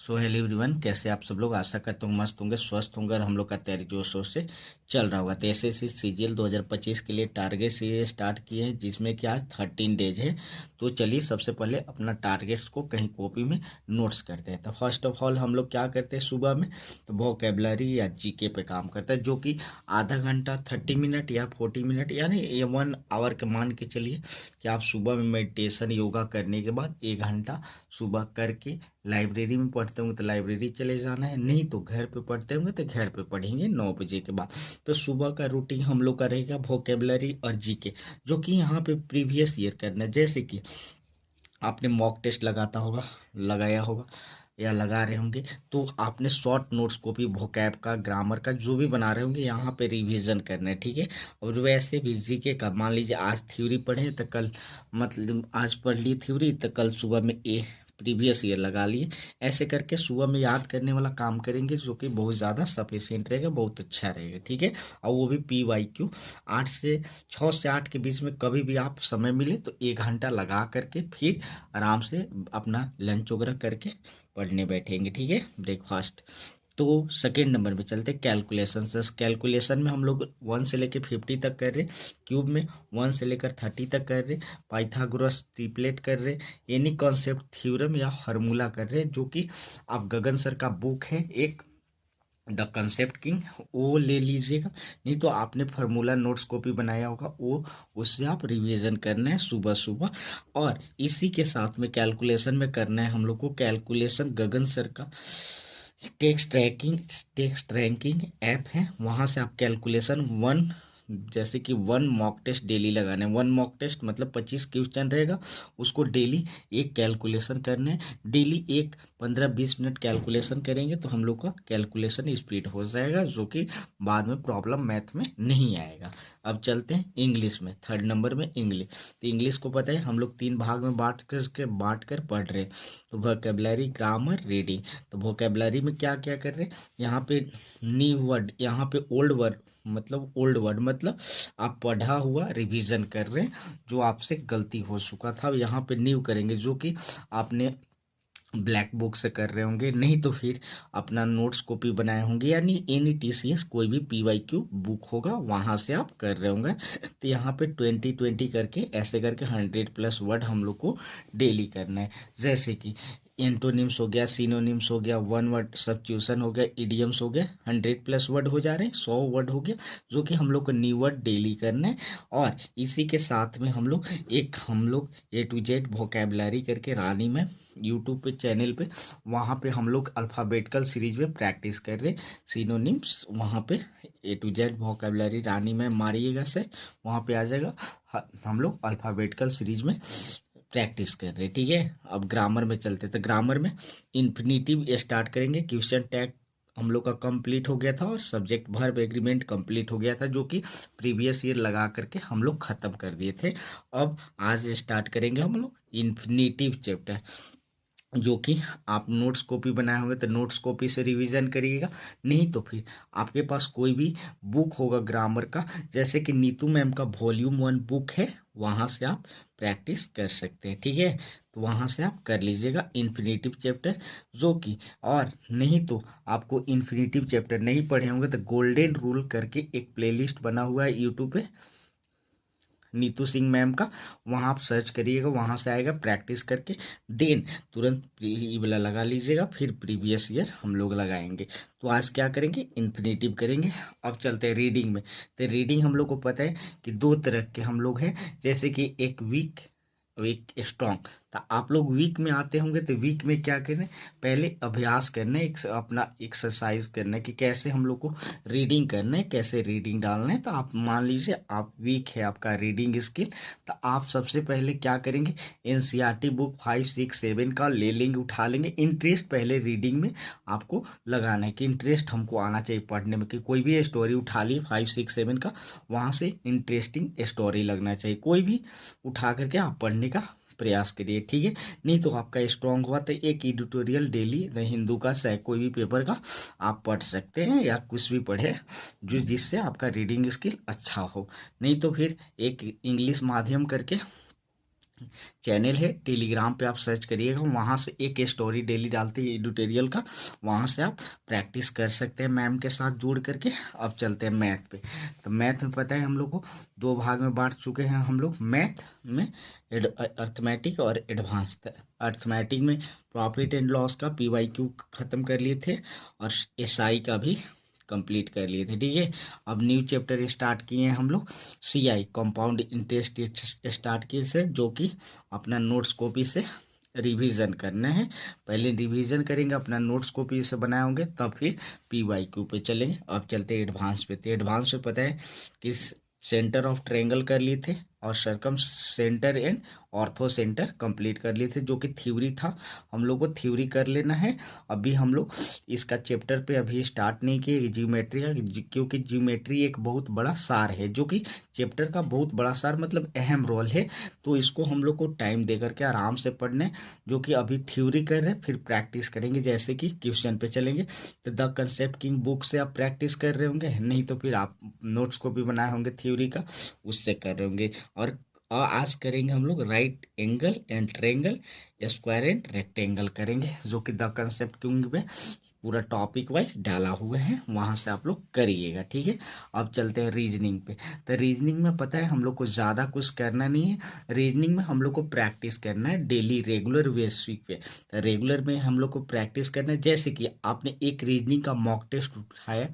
So hello everyone, कैसे आप सब लोग। आशा करता हूँ मस्त होंगे, स्वस्थ होंगे और हम लोग का तैयारी जोर शोर से चल रहा होगा। तो एसएससी सीजीएल 2025 के लिए टारगेट से स्टार्ट किए हैं, जिसमें कि आज 13 डेज है। तो चलिए सबसे पहले अपना टारगेट्स को कहीं कॉपी में नोट्स करते हैं। तो फर्स्ट ऑफ ऑल हम लोग क्या करते हैं सुबह में, तो वोकेबलरी या जीके पे काम करता है, जो कि आधा घंटा 30 मिनट या 40 मिनट यानी ये 1 आवर के मान के चलिए कि आप सुबह में मेडिटेशन योगा करने के बाद 1 घंटा सुबह करके लाइब्रेरी में पढ़ते होंगे तो लाइब्रेरी चले जाना है, नहीं तो घर पे पढ़ते होंगे तो घर पे पढ़ेंगे 9 बजे के बाद। तो सुबह का रूटीन हम लोग का रहेगा वोकेबलरी और जीके, जो कि यहाँ पे प्रीवियस ईयर करना है। जैसे कि आपने मॉक टेस्ट लगाया होगा या लगा रहे होंगे, तो आपने शॉर्ट नोट्स को भी वोकैब का, ग्रामर का जो भी बना रहे होंगे यहाँ पे रिवीजन करना है, ठीक है। और वैसे भी जीके का मान लीजिए आज थ्योरी पढ़े तो कल, मतलब आज पढ़ ली थ्योरी तो कल सुबह में प्रीवियस ईयर लगा लिए। ऐसे करके सुबह में याद करने वाला काम करेंगे, जो कि बहुत ज़्यादा सफिशिएंट रहेगा, बहुत अच्छा रहेगा, ठीक है। और वो भी PYQ 6 से 8 के बीच में कभी भी आप समय मिले तो 1 घंटा लगा करके फिर आराम से अपना लंच वगैरह करके पढ़ने बैठेंगे, ठीक है, ब्रेकफास्ट। तो सेकेंड नंबर पे चलते कैलकुलेशन से। कैलकुलेशन में हम लोग 1 से लेकर 50 तक कर रहे, क्यूब में 1 से लेकर 30 तक कर रहे, पाइथागोरस ट्रिपलेट कर रहे, एनी कॉन्सेप्ट थ्योरम या फार्मूला कर रहे, जो कि आप गगन सर का बुक है एक, द कंसेप्ट किंग, वो ले लीजिएगा। नहीं तो आपने फार्मूला नोट्स कॉपी बनाया होगा, वो उससे आप रिवीजन करना है सुबह सुबह। और इसी के साथ में कैलकुलेशन में करना है हम लोग को कैलकुलेशन गगन सर का टेक्स्ट रैंकिंग ऐप है, वहाँ से आप कैलकुलेशन जैसे कि 1 मॉक टेस्ट डेली लगाना है। 1 मॉक टेस्ट मतलब 25 क्वेश्चन रहेगा, उसको डेली एक कैलकुलेशन करना है। डेली एक 15-20 मिनट कैलकुलेशन करेंगे तो हम लोग का कैलकुलेशन स्पीड हो जाएगा, जो कि बाद में प्रॉब्लम मैथ में नहीं आएगा। अब चलते हैं इंग्लिश में, थर्ड नंबर में इंग्लिश। तो इंग्लिश को पता है हम लोग 3 भाग में बांट कर पढ़ रहे हैं। तो वोकेबलरी, ग्रामर, रीडिंग। तो वोकेबलरी में क्या क्या कर रहे हैं, यहाँ पे न्यू वर्ड, यहाँ पे ओल्ड वर्ड मतलब आप पढ़ा हुआ रिवीजन कर रहे हैं, जो आपसे गलती हो चुका था यहाँ पे न्यू करेंगे, जो कि आपने ब्लैक बुक से कर रहे होंगे, नहीं तो फिर अपना नोट्स कॉपी बनाए होंगे, यानी एनी TCS कोई भी PYQ बुक होगा वहाँ से आप कर रहे होंगे। तो यहाँ पे 20-20 करके ऐसे करके 100+ वर्ड हम लोग को डेली करना है। जैसे कि एंटोनिम्स हो गया, सिनोनिम्स हो गया, 1 वर्ड सब्स्टिट्यूशन हो गया, इडियम्स हो गया, 100+ वर्ड हो जा रहे हैं, 100 वर्ड हो गया, जो कि हम लोग को न्यू वर्ड डेली करना है। और इसी के साथ में हम लोग A to Z वोकेबलरी करके रानी में यूट्यूब पे चैनल पे, वहाँ पे हम लोग अल्फ़ाबेटिकल सीरीज में प्रैक्टिस कर रहे सिनोनिम्स। वहाँ पे A to Z वोकेबलरी रानी में मारिएगा सर्च, वहाँ पे आ जाएगा। हम लोग अल्फ़ाबेटिकल सीरीज में प्रैक्टिस कर रहे, ठीक है। अब ग्रामर में चलते, तो ग्रामर में इन्फिनिटिव स्टार्ट करेंगे। क्वेश्चन टैग हम लोग का कंप्लीट हो गया था और सब्जेक्ट वर्ब एग्रीमेंट कंप्लीट हो गया था, जो कि प्रीवियस ईयर लगा करके हम लोग ख़त्म कर दिए थे। अब आज स्टार्ट करेंगे हम लोग इन्फिनिटिव चैप्टर, जो कि आप नोट्स कॉपी बनाए होंगे तो नोट्स कॉपी से रिवीजन करिएगा, नहीं तो फिर आपके पास कोई भी बुक होगा ग्रामर का, जैसे कि नीतू मैम का वॉल्यूम 1 बुक है, वहाँ से आप प्रैक्टिस कर सकते हैं, ठीक है। तो वहाँ से आप कर लीजिएगा इन्फिनिटिव चैप्टर, जो कि, और नहीं तो आपको इन्फिनिटिव चैप्टर नहीं पढ़े होंगे तो गोल्डन रूल करके एक प्लेलिस्ट बना हुआ है यूट्यूब पे नीतू सिंह मैम का, वहाँ आप सर्च करिएगा, वहाँ से आएगा, प्रैक्टिस करके देन तुरंत ये वाला लगा लीजिएगा, फिर प्रीवियस ईयर हम लोग लगाएंगे। तो आज क्या करेंगे, इन्फिनिटिव करेंगे। अब चलते हैं रीडिंग में। तो रीडिंग हम लोग को पता है कि 2 तरह के हम लोग हैं, जैसे कि एक वीक और एक स्ट्रॉन्ग। तो आप लोग वीक में आते होंगे तो वीक में क्या करें, पहले अभ्यास करना है, अपना एक्सरसाइज करना है कि कैसे हम लोग को रीडिंग करना है, कैसे रीडिंग डालना है। तो आप मान लीजिए आप वीक है आपका रीडिंग स्किल, तो आप सबसे पहले क्या करेंगे, NCERT बुक 5, 6, 7 का ले लेंगे, उठा लेंगे। इंटरेस्ट पहले रीडिंग में आपको लगाना है कि इंटरेस्ट हमको आना चाहिए पढ़ने में, कि कोई भी स्टोरी उठा ली 5, 6, 7 का, वहाँ से इंटरेस्टिंग स्टोरी लगना चाहिए, कोई भी उठा करके आप पढ़ने का प्रयास करिए, ठीक है। नहीं तो आपका स्ट्रांग हुआ तो एक एडिटोरियल डेली हिंदू का चाहे कोई भी पेपर का आप पढ़ सकते हैं, या कुछ भी पढ़े जो जिससे आपका रीडिंग स्किल अच्छा हो। नहीं तो फिर एक इंग्लिश माध्यम करके चैनल है टेलीग्राम पे, आप सर्च करिएगा, वहाँ से एक स्टोरी डेली डालते हैं एडिटोरियल का, वहाँ से आप प्रैक्टिस कर सकते हैं मैम के साथ जुड़ करके। अब चलते हैं मैथ पे। तो मैथ में पता है हम लोग को दो भाग में बांट चुके हैं हम लोग मैथ में, अर्थमेटिक और एडवांस। अर्थमेटिक में प्रॉफिट एंड लॉस का PYQ ख़त्म कर लिए थे, और SI का भी कंप्लीट कर लिए थे, ठीक है। अब न्यू चैप्टर स्टार्ट किए हैं हम लोग, CI कंपाउंड इंटरेस्ट स्टार्ट किए से, जो कि अपना नोट्स कॉपी से रिवीजन करना है। पहले रिवीजन करेंगे, अपना नोट्स कॉपी से बनाए होंगे, तब फिर PYQ पे चलेंगे। अब चलते हैं एडवांस पे। तो एडवांस में पता है कि सेंटर ऑफ ट्रायंगल कर लिए थे, और circumcentre and orthocentre complete कर लिए थे, जो कि थ्योरी था, हम लोग को थ्योरी कर लेना है। अभी हम लोग इसका चैप्टर पे अभी स्टार्ट नहीं किए ज्योमेट्री का, क्योंकि ज्योमेट्री एक बहुत बड़ा सार है, जो कि चैप्टर का बहुत बड़ा सार मतलब अहम रोल है। तो इसको हम लोग को टाइम दे करके आराम से पढ़ने, जो कि अभी थ्योरी कर रहे हैं, फिर प्रैक्टिस करेंगे, जैसे कि क्वेश्चन पे चलेंगे। तो द कंसेप्ट किंग बुक से आप प्रैक्टिस कर रहे होंगे, नहीं तो फिर आप नोट्स को भी बनाए होंगे थ्योरी का, उससे कर रहे होंगे। और आज करेंगे हम लोग right angle and triangle, square and rectangle करेंगे, जो कि द कंसेप्ट किंग में पूरा टॉपिक वाइज डाला हुआ है, वहाँ से आप लोग करिएगा, ठीक है। अब चलते हैं रीजनिंग पे। तो रीजनिंग में पता है हम लोग को ज़्यादा कुछ करना नहीं है, रीजनिंग में हम लोग को प्रैक्टिस करना है डेली रेगुलर बेसिस पे। तो रेगुलर में हम लोग को प्रैक्टिस करना है, जैसे कि आपने एक रीजनिंग का मॉक टेस्ट उठाया,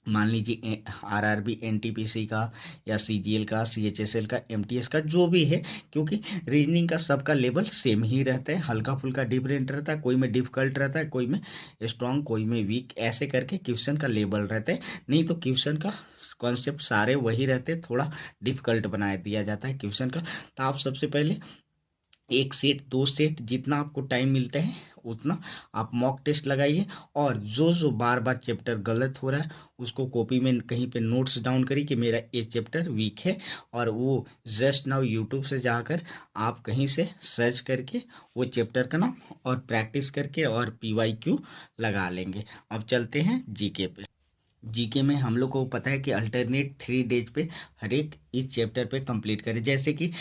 मान लीजिए RRB NTPC का, या CGL का, CHSL का, MTS का, जो भी है, क्योंकि रीजनिंग का सबका लेवल सेम ही रहता है, हल्का फुल्का डिफरेंट रहता है, कोई में डिफिकल्ट रहता है, कोई में स्ट्रांग, कोई में वीक, ऐसे करके क्वेश्चन का लेवल रहता है। नहीं तो क्वेश्चन का कॉन्सेप्ट सारे वही रहते हैं, थोड़ा डिफिकल्ट बना दिया जाता है क्वेश्चन का। तो आप सबसे पहले एक सेट, दो सेट, जितना आपको टाइम मिलता है उतना आप मॉक टेस्ट लगाइए, और जो जो बार बार चैप्टर गलत हो रहा है उसको कॉपी में कहीं पे नोट्स डाउन करिए कि मेरा ये चैप्टर वीक है, और वो जस्ट नाउ यूट्यूब से जाकर आप कहीं से सर्च करके वो चैप्टर का नाम और प्रैक्टिस करके और PYQ लगा लेंगे। अब चलते हैं जीके पे। जीके में हम लोग को पता है कि अल्टरनेट 3 डेज पे हर एक इस चैप्टर पे कंप्लीट करें, जैसे कि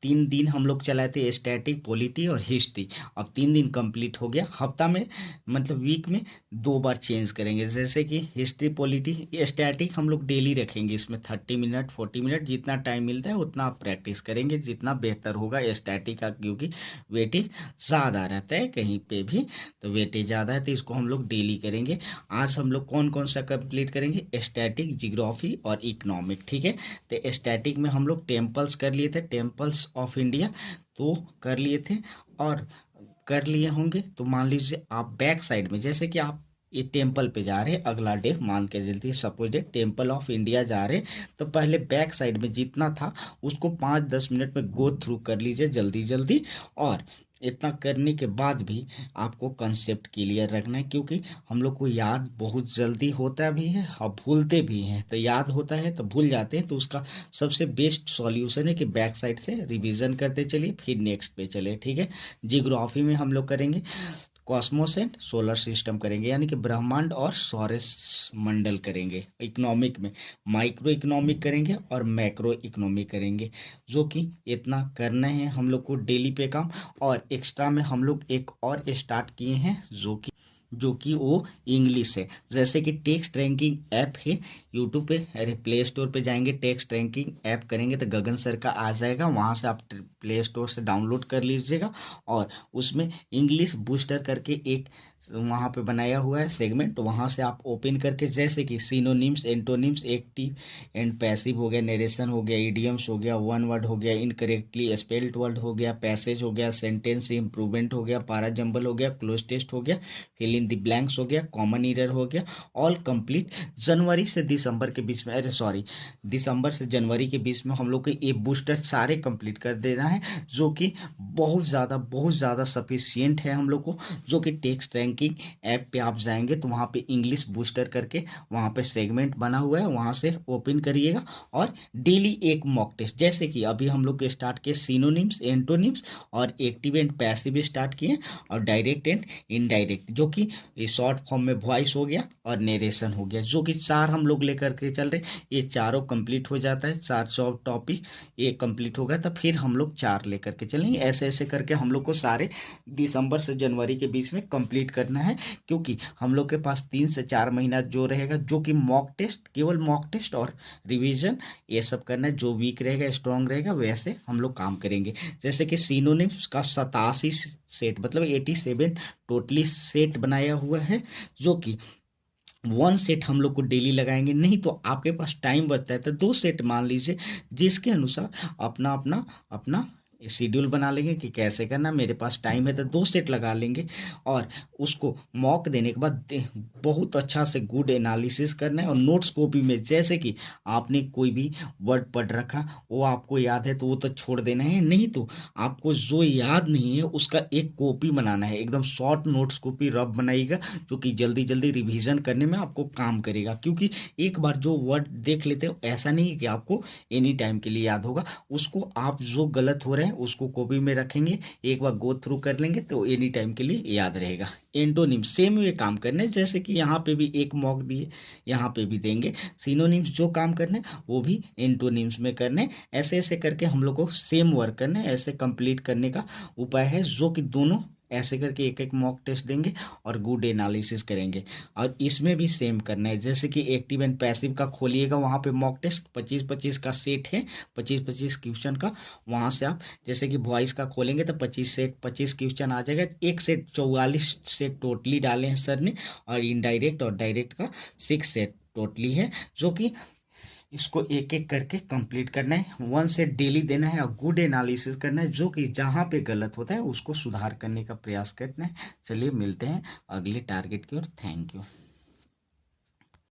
3 दिन हम लोग चलाए थे स्टैटिक, पॉलिटी और हिस्ट्री। अब 3 दिन कंप्लीट हो गया, हफ्ता में मतलब वीक में 2 बार चेंज करेंगे, जैसे कि हिस्ट्री, पॉलिटी। स्टैटिक हम लोग डेली रखेंगे, इसमें 30 मिनट 40 मिनट जितना टाइम मिलता है उतना आप प्रैक्टिस करेंगे, जितना बेहतर होगा स्टैटिक का, क्योंकि वेटेज ज़्यादा रहता है कहीं पे भी, तो वेटेज ज़्यादा है, तो इसको हम लोग डेली करेंगे। आज हम लोग कौन कौन सा कंप्लीट करेंगे, स्टैटिक, जियोग्राफी और इकोनॉमिक, ठीक है। तो स्टैटिक में हम लोग टेम्पल्स कर लिए थे, टेम्पल्स ऑफ इंडिया तो कर लिए थे, और कर लिए होंगे। तो मान लीजिए आप बैक साइड में, जैसे कि आप ये टेम्पल पे जा रहे हैं, अगला डे मान के चलते suppose day temple of India जा रहे हैं, तो पहले बैक साइड में जितना था उसको 5-10 मिनट में गो थ्रू कर लीजिए जल्दी जल्दी। और इतना करने के बाद भी आपको कंसेप्ट क्लियर रखना है, क्योंकि हम लोग को याद बहुत जल्दी होता भी है और भूलते भी हैं। तो याद होता है तो भूल जाते हैं, तो उसका सबसे बेस्ट सॉल्यूशन है कि बैक साइड से रिवीजन करते चलिए, फिर नेक्स्ट पे चले, ठीक है। जियोग्राफी में हम लोग करेंगे कॉस्मोस एंड सोलर सिस्टम करेंगे, यानी कि ब्रह्मांड और सौर मंडल करेंगे। इकोनॉमिक में माइक्रो इकोनॉमिक करेंगे और मैक्रो इकोनॉमिक करेंगे, जो कि इतना करना है हम लोग को डेली पे काम। और एक्स्ट्रा में हम लोग एक और स्टार्ट किए हैं, जो कि वो इंग्लिश है, जैसे कि टेक्स्ट रैंकिंग ऐप है यूट्यूब पे, अरे प्ले स्टोर पे जाएंगे, टेक्स्ट रैंकिंग ऐप करेंगे तो गगन सर का आ जाएगा, वहाँ से आप प्ले स्टोर से डाउनलोड कर लीजिएगा। और उसमें इंग्लिश बूस्टर करके एक वहाँ पे बनाया हुआ है सेगमेंट, वहाँ से आप ओपन करके, जैसे कि synonyms, antonyms, active and passive हो गया, नरेशन हो गया, इडियम्स हो गया, वन वर्ड हो गया, इनकरेक्टली स्पेल्ड वर्ड हो गया, पैसेज हो गया, सेंटेंस इंप्रूवमेंट हो गया, पारा जंबल हो गया, क्लोज टेस्ट हो गया, फिल इन द ब्लैंक्स हो गया, कॉमन ईरर हो गया, ऑल कंप्लीट। जनवरी से दिसंबर के बीच में, अरे सॉरी, दिसंबर से जनवरी के बीच में हम लोग को ये बूस्टर सारे कंप्लीट कर देना है, जो कि बहुत ज़्यादा सफिशियंट है हम लोग को, जो कि टेक्स्ट रैंक बैंकिंग ऐप पे आप जाएंगे तो वहाँ पे इंग्लिश बूस्टर करके वहाँ पे सेगमेंट बना हुआ है, वहाँ से ओपन करिएगा और डेली एक मॉक टेस्ट, जैसे कि अभी हम लोग स्टार्ट किए सिनोनिम्स, एंटोनिम्स और एक्टिव एंड पैसिव स्टार्ट किए, और डायरेक्ट एंड इनडायरेक्ट जो कि शॉर्ट फॉर्म में वॉइस हो गया और नरेशन हो गया, जो कि 4 हम लोग लेकर के चल रहे हैं। ये चारों कंप्लीट हो जाता है, 4 टॉपिक ये कंप्लीट होगा तो फिर हम लोग 4 लेकर के चलेंगे। ऐसे ऐसे करके हम लोग को सारे दिसंबर से जनवरी के बीच में कंप्लीट करना है, क्योंकि हम लोग के पास 3 से 4 महीना जो रहेगा, जो कि मॉक टेस्ट, केवल मॉक टेस्ट और रिवीजन ये सब करना है। जो वीक रहेगा स्ट्रांग रहेगा वैसे हम लोग काम करेंगे। जैसे कि सिनोनिम्स का 87 सेट मतलब 87 टोटली सेट बनाया हुआ है, जो कि 1 सेट हम लोग को डेली लगाएंगे। नहीं तो आपके पास टाइम बचता है तो 2 सेट मान लीजिए, जिसके अनुसार अपना अपना अपना शेड्यूल बना लेंगे कि कैसे करना। मेरे पास टाइम है तो 2 सेट लगा लेंगे, और उसको मॉक देने के बाद बहुत अच्छा से गुड एनालिसिस करना है। और नोट्स कॉपी में जैसे कि आपने कोई भी वर्ड पढ़ रखा, वो आपको याद है तो वो तो छोड़ देना है, नहीं तो आपको जो याद नहीं है उसका एक कॉपी बनाना है, एकदम शॉर्ट नोट्स कॉपी रफ बनाइएगा, जो कि जल्दी जल्दी रिवीजन करने में आपको काम करेगा। क्योंकि एक बार जो वर्ड देख लेते हो, ऐसा नहीं है कि आपको एनी टाइम के लिए याद होगा। उसको आप जो गलत हो रहे हैं उसको कॉपी में रखेंगे, एक बार गो थ्रू कर लेंगे तो एनी टाइम के लिए याद रहेगा। एंटोनिम सेम वे काम करने, जैसे कि यहाँ पे भी एक मॉक दिए, यहाँ पे भी देंगे। सिनोनिम्स जो काम करने वो भी एंटोनिम्स में करने। ऐसे ऐसे करके हम लोग को सेम वर्क करने, ऐसे कंप्लीट करने का उपाय है, जो कि दोनों ऐसे करके एक एक मॉक टेस्ट देंगे और गुड एनालिसिस करेंगे। और इसमें भी सेम करना है, जैसे कि एक्टिव एंड पैसिव का खोलिएगा, वहाँ पे मॉक टेस्ट 25-25 का सेट है, 25-25 क्वेश्चन का। वहाँ से आप जैसे कि वॉइस का खोलेंगे तो 25 क्वेश्चन आ जाएगा। एक सेट 44 सेट टोटली डाले हैं सर ने, और इनडायरेक्ट और डायरेक्ट का 6 सेट टोटली है, जो कि इसको एक एक करके कंप्लीट करना है। 1 सेट डेली देना है और गुड एनालिसिस करना है, जो कि जहाँ पे गलत होता है उसको सुधार करने का प्रयास करना है। चलिए मिलते हैं अगले टारगेट की ओर। Thank you.